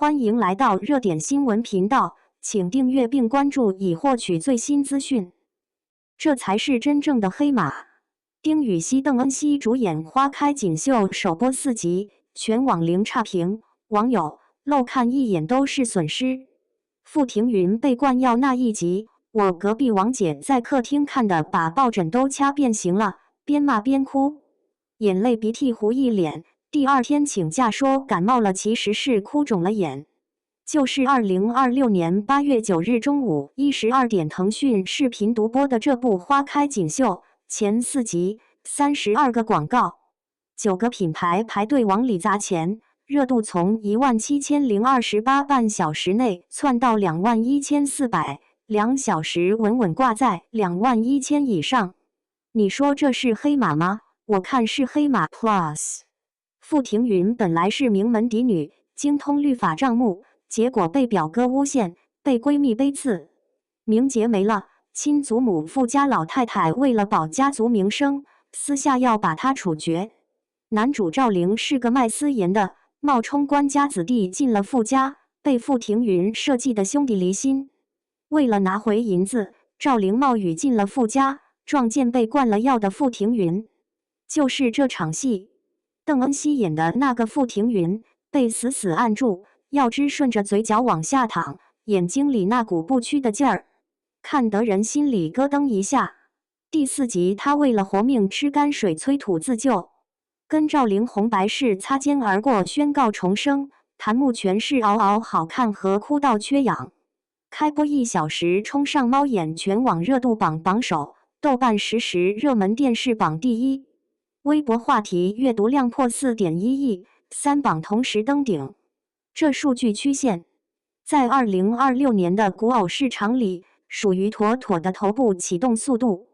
欢迎来到热点新闻频道，请订阅并关注以获取最新资讯。这才是真正的黑马。丁禹兮、邓恩熙主演《花开锦绣》首播4集，全网零差评，网友漏看一眼都是损失。傅庭云被灌药那一集，我隔壁王姐在客厅看的把抱枕都掐变形了，边骂边哭，眼泪鼻涕糊一脸。第二天请假说感冒了，其实是哭肿了眼。就是2026年8月9日中午1时2点腾讯视频独播的这部《花开锦绣》，前4集32个广告，9个品牌排队往里砸钱，热度从17028半小时内窜到21400，2小时稳稳挂在21000以上。你说这是黑马吗？我看是黑马 Plus。傅庭云本来是名门嫡女，精通律法账目，结果被表哥诬陷，被闺蜜背刺，名节没了。亲祖母傅家老太太为了保家族名声，私下要把她处决。男主赵灵是个卖私盐的，冒充官家子弟进了傅家，被傅庭云设计的兄弟离心。为了拿回银子，赵灵冒雨进了傅家，撞见被灌了药的傅庭云。就是这场戏，邓恩熙演的那个傅庭云被死死按住，药汁顺着嘴角往下淌，眼睛里那股不屈的劲儿，看得人心里咯噔一下。第4集，他为了活命吃泔水催吐自救，跟赵灵红白事擦肩而过，宣告重生。弹幕全是嗷嗷好看和哭到缺氧。开播1小时冲上猫眼全网热度榜首，豆瓣实时热门电视榜第1。微博话题阅读量破4.1亿，3榜同时登顶。这数据曲线在2026年的古偶市场里属于妥妥的头部启动速度。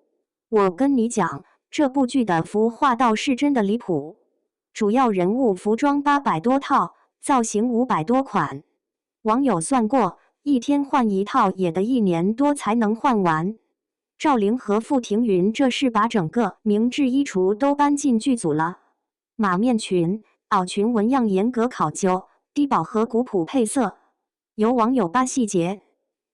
我跟你讲，这部剧的服化道是真的离谱，主要人物服装800多套，造型500多款。网友算过，一天换一套也得1年多才能换完。赵灵和傅庭云这是把整个明制衣橱都搬进剧组了。马面裙、袄裙纹样严格考究，低饱和古朴配色。有网友扒细节，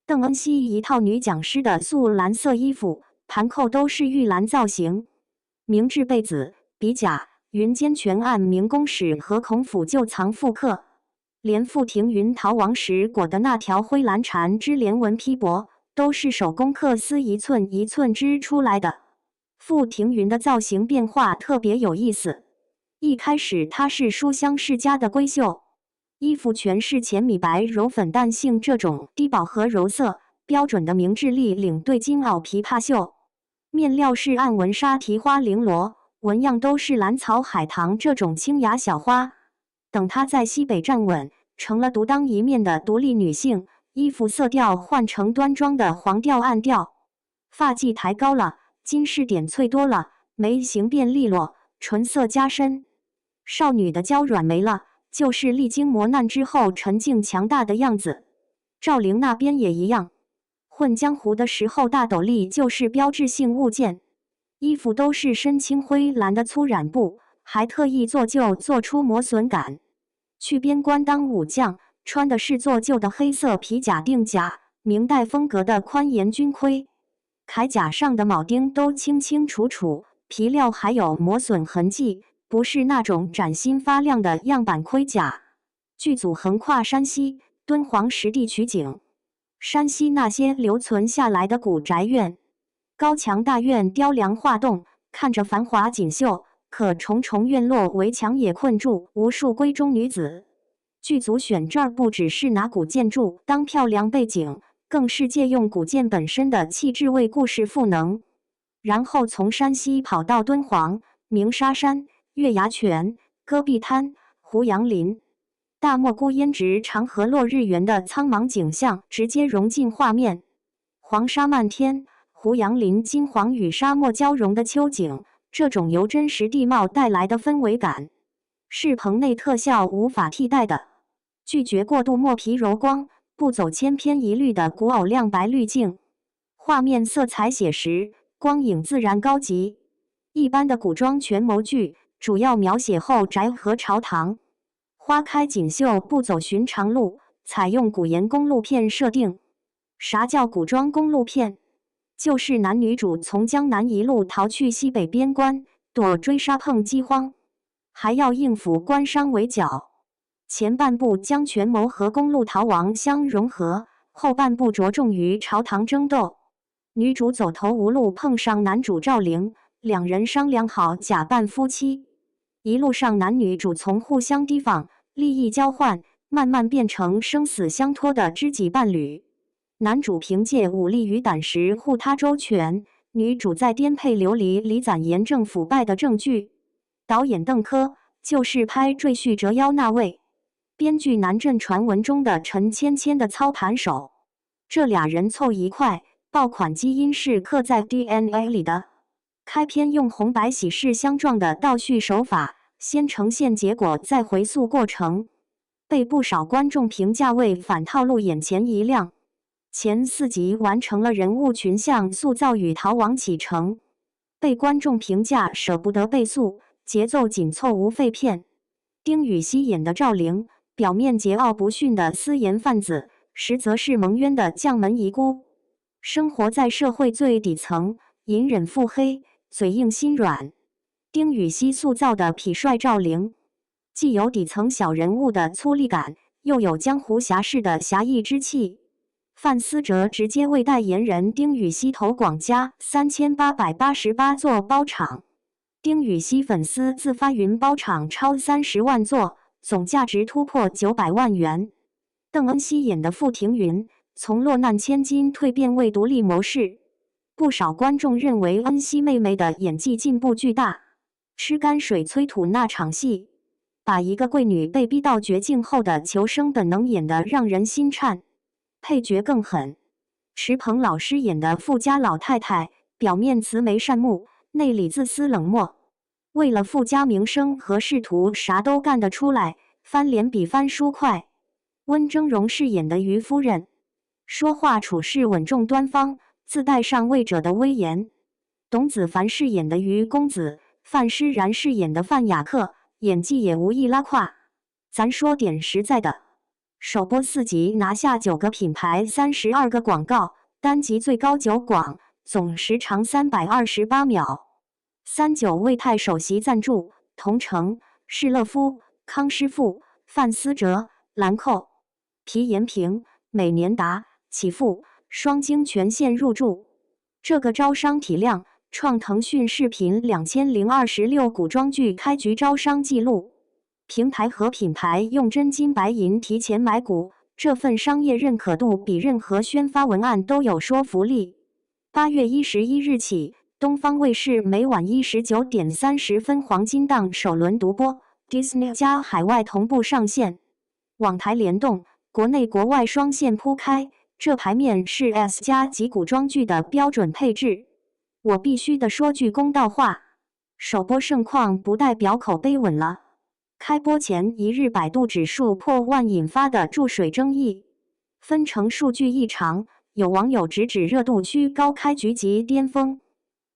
邓恩熙一套女讲师的素蓝色衣服，盘扣都是玉兰造型。明制被子、笔甲、云间全按明宫使和孔府旧藏复刻，连傅庭云逃亡时裹的那条灰蓝缠织连纹披帛都是手工刻丝一寸一寸织出来的。傅庭云的造型变化特别有意思，一开始她是书香世家的闺秀，衣服全是浅米白柔粉淡杏这种低饱和柔色，标准的明制立领对金袄琵琶袖，面料是暗纹纱提花绫罗，纹样都是兰草海棠这种清雅小花。等她在西北站稳，成了独当一面的独立女性，衣服色调换成端庄的黄调暗调，发髻抬高了，金饰点翠多了，眉形变利落，唇色加深。少女的娇软没了，就是历经磨难之后沉静强大的样子。赵灵那边也一样，混江湖的时候大斗笠就是标志性物件，衣服都是深青灰蓝的粗染布，还特意做旧做出磨损感。去边关当武将，穿的是做旧的黑色皮甲定甲，明代风格的宽檐军盔，铠甲上的铆钉都清清楚楚，皮料还有磨损痕迹，不是那种崭新发亮的样板盔甲。剧组横跨山西、敦煌实地取景，山西那些留存下来的古宅院、高墙大院雕梁画栋，看着繁华锦绣，可重重院落围墙也困住无数闺中女子。剧组选这儿不只是拿古建筑当漂亮背景，更是借用古建本身的气质为故事赋能。然后从山西跑到敦煌、鸣沙山、月牙泉、戈壁滩、胡杨林，大漠孤烟直长河落日圆的苍茫景象直接融进画面。黄沙漫天，胡杨林金黄与沙漠交融的秋景，这种由真实地貌带来的氛围感，是棚内特效无法替代的。拒绝过度墨皮柔光，不走千篇一律的古偶亮白滤镜，画面色彩写实，光影自然高级。一般的古装权谋剧主要描写后宅和朝堂，花开锦绣不走寻常路，采用古言公路片设定。啥叫古装公路片？就是男女主从江南一路逃去西北边关，躲追杀碰饥荒，还要应付官商围剿。前半部将权谋和公路逃亡相融合，后半部着重于朝堂争斗。女主走投无路，碰上男主赵灵，两人商量好假扮夫妻。一路上男女主从互相提防、利益交换，慢慢变成生死相托的知己伴侣。男主凭借武力与胆识护她周全，女主在颠沛流离里攒严正腐败的证据。导演邓科就是拍《赘婿折腰》那位，编剧南镇传闻中的陈芊芊的操盘手。这俩人凑一块，爆款基因是刻在 DNA 里的。开篇用红白喜事相撞的倒叙手法，先呈现结果，再回溯过程，被不少观众评价为反套路，眼前一亮。前4集完成了人物群像塑造与逃亡启程，被观众评价舍不得倍速，节奏紧凑无废片。丁禹兮演的赵灵，表面桀骜不驯的私盐贩子，实则是蒙冤的将门遗孤，生活在社会最底层，隐忍腹黑，嘴硬心软。丁禹兮塑造的痞帅赵灵，既有底层小人物的粗粝感，又有江湖侠士的侠义之气。范思哲直接为代言人丁禹兮投广加3888座包场，丁禹兮粉丝自发云包场超30万座，总价值突破900万元。邓恩熙演的傅庭云，从落难千金蜕变为独立谋士，不少观众认为恩熙妹妹的演技进步巨大。吃泔水催吐那场戏，把一个贵女被逼到绝境后的求生本能演得让人心颤。配角更狠，池鹏老师演的富家老太太，表面慈眉善目，内里自私冷漠，为了富家名声和仕途啥都干得出来，翻脸比翻书快。温峥嵘饰演的于夫人，说话处事稳重端方，自带上位者的威严。董子凡饰演的于公子，范诗然饰演的范雅克，演技也无意拉胯。咱说点实在的，首播4集拿下9个品牌32个广告，单集最高9广，总时长328秒。39为泰首席赞助，同城、施乐夫、康师傅、范思哲、兰蔻、皮延平、美年达、启富、双晶全线入驻。这个招商体量创腾讯视频2026古装剧开局招商纪录。平台和品牌用真金白银提前买股，这份商业认可度比任何宣发文案都有说服力。8月11日起，东方卫视每晚19点30分黄金档首轮独播 ，Disney+ 海外同步上线，网台联动，国内国外双线铺开，这牌面是 S+ 级古装剧的标准配置。我必须得说句公道话，首播盛况不代表口碑稳了。开播前1日百度指数破万引发的注水争议，分成数据异常，有网友直指热度虚高，开局即巅峰。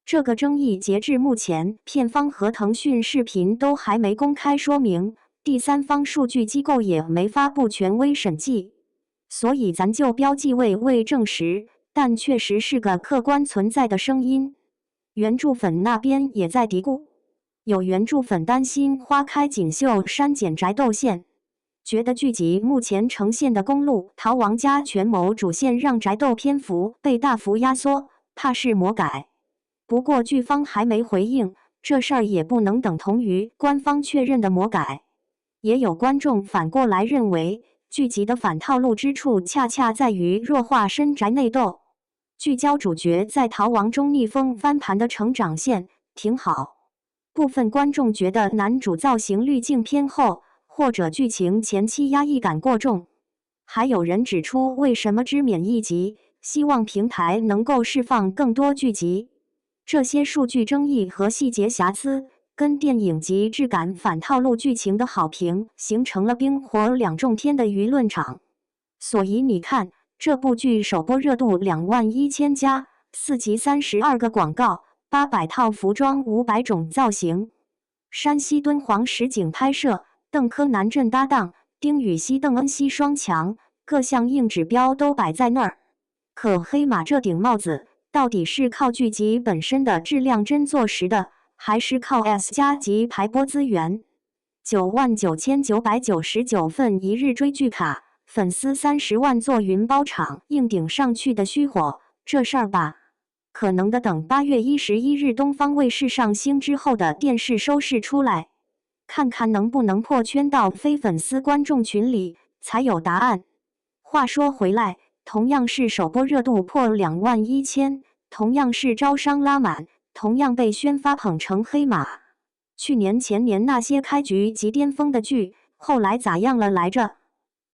这个争议截至目前，片方和腾讯视频都还没公开说明，第三方数据机构也没发布权威审计，所以咱就标记为未证实，但确实是个客观存在的声音。原著粉那边也在嘀咕。有原著粉担心花开锦绣删减宅斗线，觉得剧集目前呈现的公路逃亡加权谋主线让宅斗篇幅被大幅压缩，怕是魔改。不过剧方还没回应，这事儿也不能等同于官方确认的魔改。也有观众反过来认为，剧集的反套路之处恰恰在于弱化深宅内斗，聚焦主角在逃亡中逆风翻盘的成长线，挺好。部分观众觉得男主造型滤镜偏厚，或者剧情前期压抑感过重。还有人指出，为什么只免1集，希望平台能够释放更多剧集。这些数据争议和细节瑕疵，跟电影及质感反套路剧情的好评形成了冰火两重天的舆论场。所以你看，这部剧首播热度21000加，4集32个广告。800套服装，500种造型。山西敦煌实景拍摄，邓科南镇搭档，丁禹兮、邓恩熙双强，各项硬指标都摆在那儿。可黑马这顶帽子到底是靠剧集本身的质量真做实的，还是靠 S 加级排播资源？99999份一日追剧卡，粉丝30万做云包场硬顶上去的虚火，这事儿吧，可能的等8月11日东方卫视上星之后的电视收视出来，看看能不能破圈到非粉丝观众群里，才有答案。话说回来，同样是首播热度破21000，同样是招商拉满，同样被宣发捧成黑马。去年前年那些开局即巅峰的剧，后来咋样了来着？